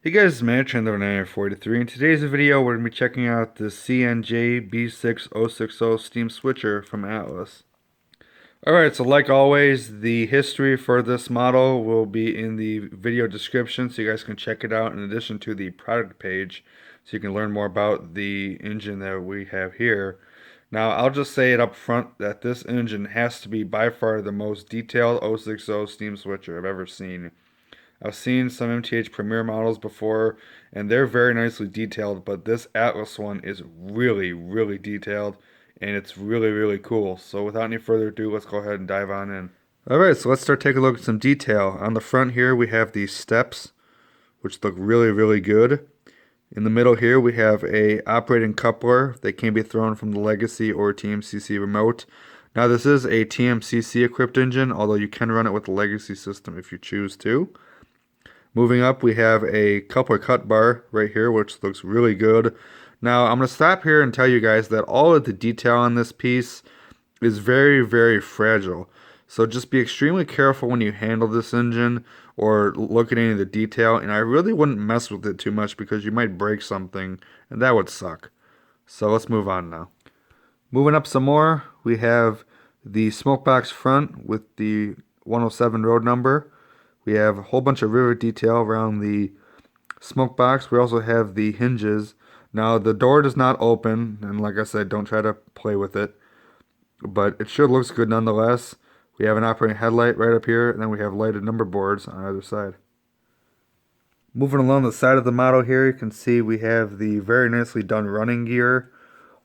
Hey guys, it's Matt Chandler 943. In today's video, we're going to be checking out the CNJ B-6s Steam Switcher from Atlas. Alright, so like always, the history for this model will be in the video description, so you guys can check it out in addition to the product page, so you can learn more about the engine that we have here. Now, I'll just say it up front that this engine has to be by far the most detailed 060 Steam Switcher I've ever seen. I've seen some MTH Premier models before, and they're very nicely detailed, but this Atlas one is really, really detailed, and it's really, really cool. So without any further ado, let's go ahead and dive on in. Alright, so let's start taking a look at some detail. On the front here, we have these steps, which look really, really good. In the middle here, we have a operating coupler that can be thrown from the Legacy or TMCC remote. Now, this is a TMCC equipped engine, although you can run it with the Legacy system if you choose to. Moving up, we have a coupler cut bar right here, which looks really good. Now, I'm going to stop here and tell you guys that all of the detail on this piece is very, very fragile. So just be extremely careful when you handle this engine or look at any of the detail. And I really wouldn't mess with it too much because you might break something, and that would suck. So let's move on now. Moving up some more, we have the Smokebox Front with the 107 road number. We have a whole bunch of rivet detail around the smoke box. We also have the hinges. Now, the door does not open, and like I said, don't try to play with it, but it sure looks good nonetheless. We have an operating headlight right up here, and then we have lighted number boards on either side. Moving along the side of the model here, you can see we have the very nicely done running gear.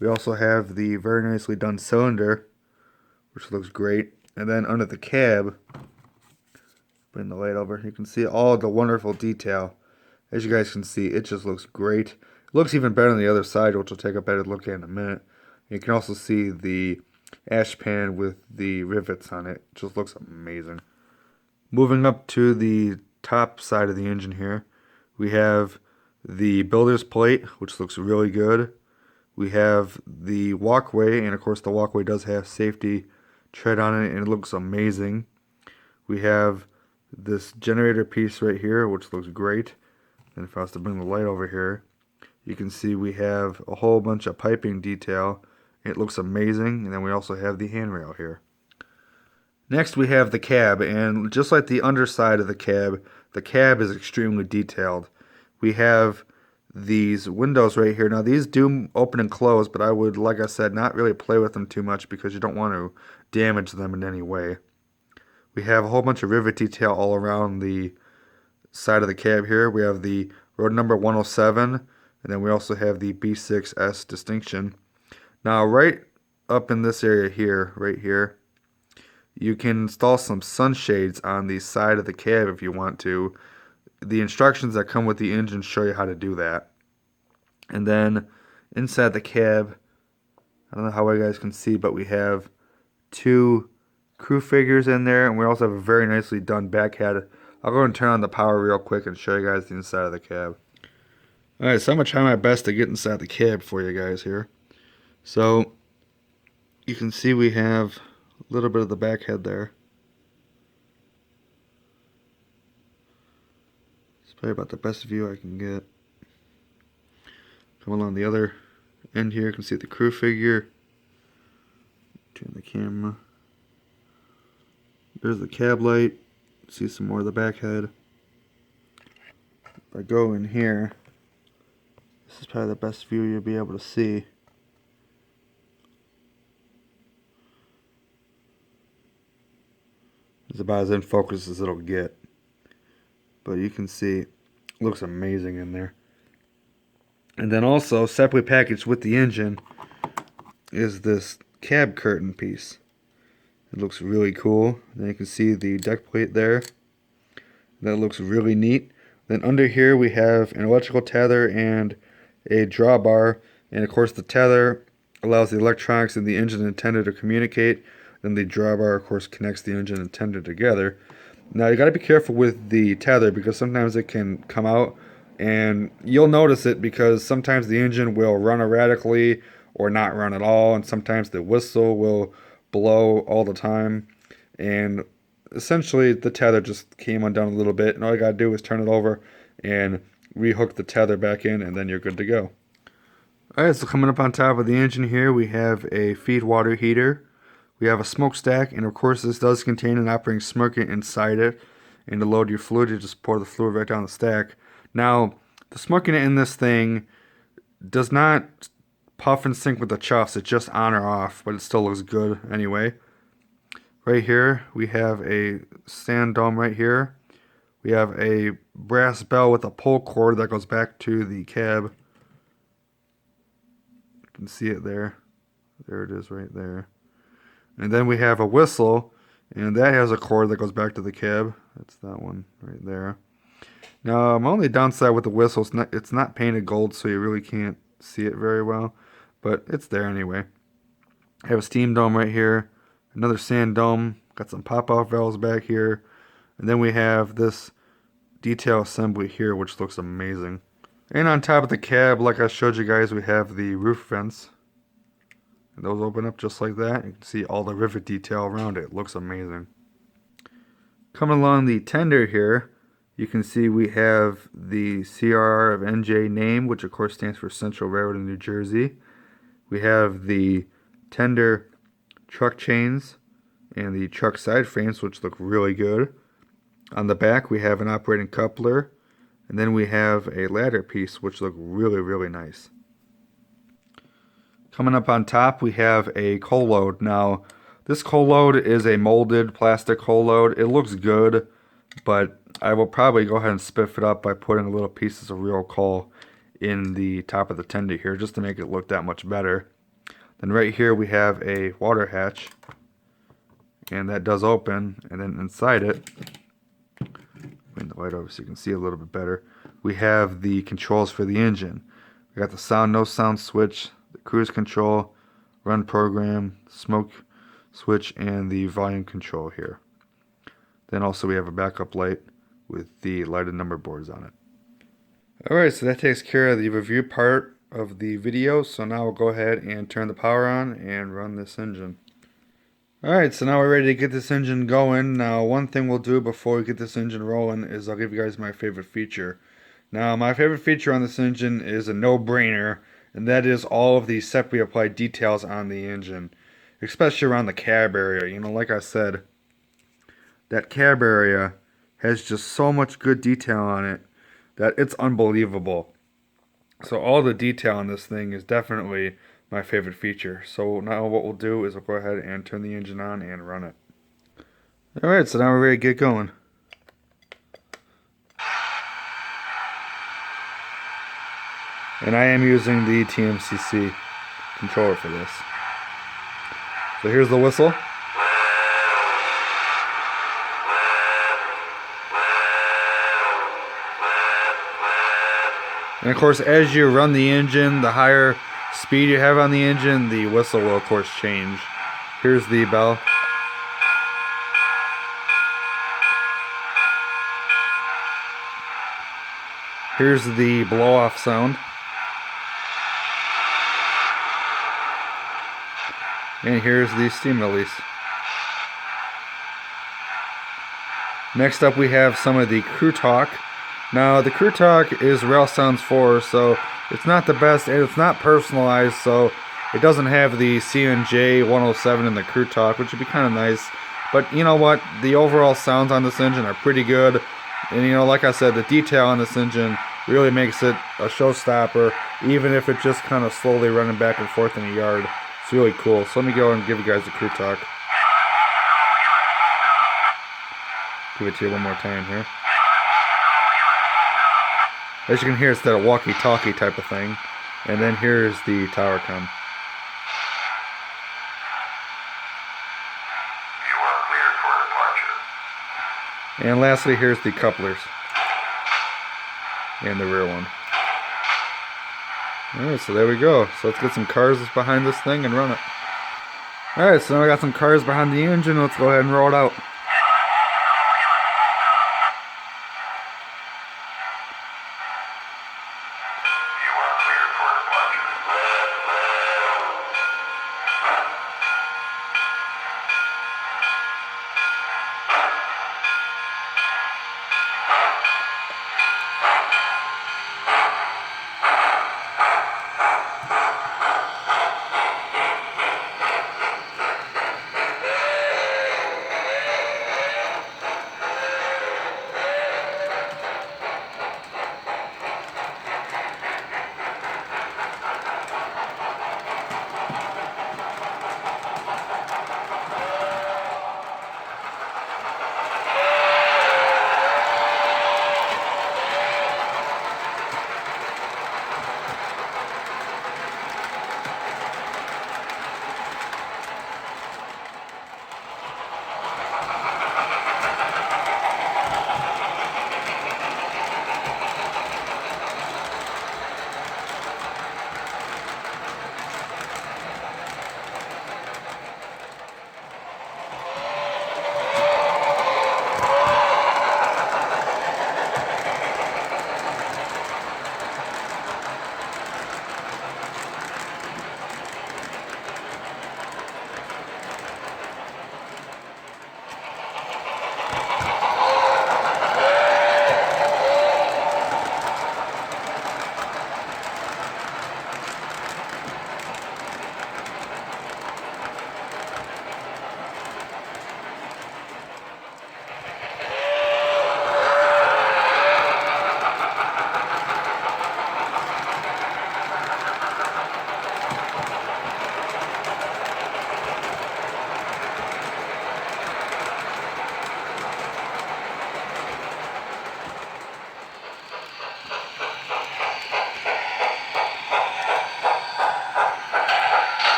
We also have the very nicely done cylinder, which looks great. And then under the cab, bring the light over, you can see all the wonderful detail. As you guys can see, it just looks great. It looks even better on the other side, which we'll take a better look at in a minute. You can also see the ash pan with the rivets on it. It just looks amazing. Moving up to the top side of the engine here, we have the builder's plate, which looks really good. We have the walkway, and of course the walkway does have safety tread on it, and it looks amazing. We have this generator piece right here, which looks great. And if I was to bring the light over here, you can see we have a whole bunch of piping detail. It looks amazing. And then we also have the handrail here. Next we have the cab, and just like the underside of the cab is extremely detailed. We have these windows right here. Now these do open and close, but I would, like I said, not really play with them too much because you don't want to damage them in any way. We have a whole bunch of rivet detail all around the side of the cab here. We have the road number 107, and then we also have the B-6s distinction. Now, right up in this area here, right here, you can install some sunshades on the side of the cab if you want to. The instructions that come with the engine show you how to do that. And then inside the cab, I don't know how you guys can see, but we have two crew figures in there, and we also have a very nicely done back head. I'll go and turn on the power real quick and show you guys the inside of the cab. Alright, so I'm going to try my best to get inside the cab for you guys here. So, you can see we have a little bit of the back head there. It's probably about the best view I can get. Come along the other end here, you can see the crew figure. Turn the camera. There's the cab light. See some more of the back head. If I go in here, this is probably the best view you'll be able to see. It's about as in focus as it'll get. But you can see it looks amazing in there. And then also, separately packaged with the engine is this cab curtain piece. It looks really cool. Then you can see the deck plate there. That looks really neat. Then under here we have an electrical tether and a drawbar. And of course the tether allows the electronics in the engine and tender to communicate. Then the drawbar of course connects the engine and tender together. Now you got to be careful with the tether because sometimes it can come out. And you'll notice it because sometimes the engine will run erratically or not run at all. And sometimes the whistle will blow all the time, and essentially the tether just came undone a little bit, and all you gotta do is turn it over and rehook the tether back in, and then you're good to go. Alright, so coming up on top of the engine here, we have a feed water heater. We have a smokestack, and of course this does contain an operating smoke inside it. And to load your fluid, you just pour the fluid right down the stack. Now, the smoking in this thing does not puff and sync with the chuffs. It's just on or off, but it still looks good anyway. Right here, we have a sand dome right here. We have a brass bell with a pull cord that goes back to the cab. You can see it there. There it is right there. And then we have a whistle, and that has a cord that goes back to the cab. That's that one right there. Now, my only downside with the whistle, it's not painted gold, so you really can't see it very well. But it's there anyway. I have a steam dome right here. Another sand dome. Got some pop-off valves back here. And then we have this detail assembly here, which looks amazing. And on top of the cab, like I showed you guys, we have the roof vents. And those open up just like that. You can see all the rivet detail around it. It looks amazing. Coming along the tender here, you can see we have the CRR of NJ name, which of course stands for Central Railroad in New Jersey. We have the tender truck chains and the truck side frames, which look really good. On the back, we have an operating coupler, and then we have a ladder piece, which look really, really nice. Coming up on top, we have a coal load. Now, this coal load is a molded plastic coal load. It looks good, but I will probably go ahead and spiff it up by putting little pieces of real coal in the top of the tender here, just to make it look that much better. Then right here we have a water hatch, and that does open, and then inside it, bring the light over so you can see a little bit better, we have the controls for the engine. We got the sound, no sound switch, the cruise control, run program, smoke switch, and the volume control here. Then also we have a backup light with the lighted number boards on it. Alright, so that takes care of the review part of the video. So now we'll go ahead and turn the power on and run this engine. Alright, so now we're ready to get this engine going. Now, one thing we'll do before we get this engine rolling is I'll give you guys my favorite feature. Now, my favorite feature on this engine is a no-brainer, and that is all of the separately applied details on the engine, especially around the cab area. You know, like I said, that cab area has just so much good detail on it that it's unbelievable. So all the detail on this thing is definitely my favorite feature. So now what we'll do is we'll go ahead and turn the engine on and run it. Alright, so now we're ready to get going. And I am using the TMCC controller for this. So here's the whistle. And of course, as you run the engine, the higher speed you have on the engine, the whistle will of course change. Here's the bell. Here's the blow-off sound. And here's the steam release. Next up we have some of the crew talk. Now the crew talk is Rail Sounds 4, so it's not the best and it's not personalized, so it doesn't have the CNJ 107 in the crew talk, which would be kind of nice. But you know what? The overall sounds on this engine are pretty good. And you know, like I said, the detail on this engine really makes it a showstopper, even if it's just kind of slowly running back and forth in the yard. It's really cool. So let me go and give you guys the crew talk. Give it to you one more time here. As you can hear, it's that walkie-talkie type of thing. And then here's the tower com. You are cleared for departure. And lastly, here's the couplers. And the rear one. Alright, so there we go. So let's get some cars behind this thing and run it. Alright, so now I got some cars behind the engine. Let's go ahead and roll it out. You are cleared for departure.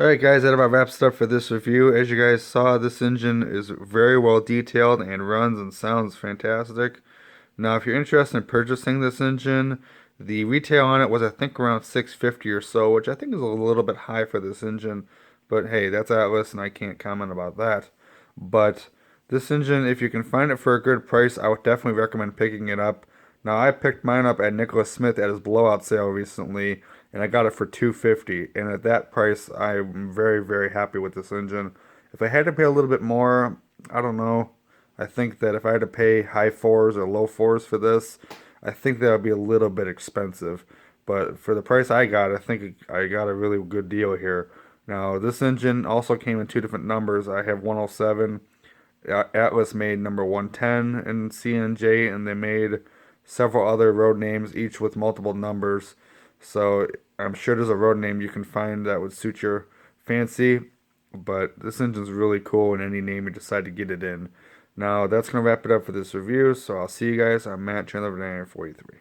Alright guys, that about wraps it up for this review. As you guys saw, this engine is very well detailed and runs and sounds fantastic. Now if you're interested in purchasing this engine, the retail on it was I think around 650 or so, which I think is a little bit high for this engine. But hey, that's Atlas and I can't comment about that. But this engine, if you can find it for a good price, I would definitely recommend picking it up. Now I picked mine up at Nicholas Smith at his blowout sale recently, and I got it for 250. And at that price, I'm very, very happy with this engine. If I had to pay a little bit more, I don't know. I think that if I had to pay high fours or low fours for this, I think that would be a little bit expensive. But for the price I got, I think I got a really good deal here. Now, this engine also came in two different numbers. I have 107. Atlas made number 110 in CNJ, and they made several other road names, each with multiple numbers. So I'm sure there's a road name you can find that would suit your fancy. But this engine's really cool in any name you decide to get it in. Now, that's going to wrap it up for this review. So I'll see you guys. I'm Matt, channel number 943.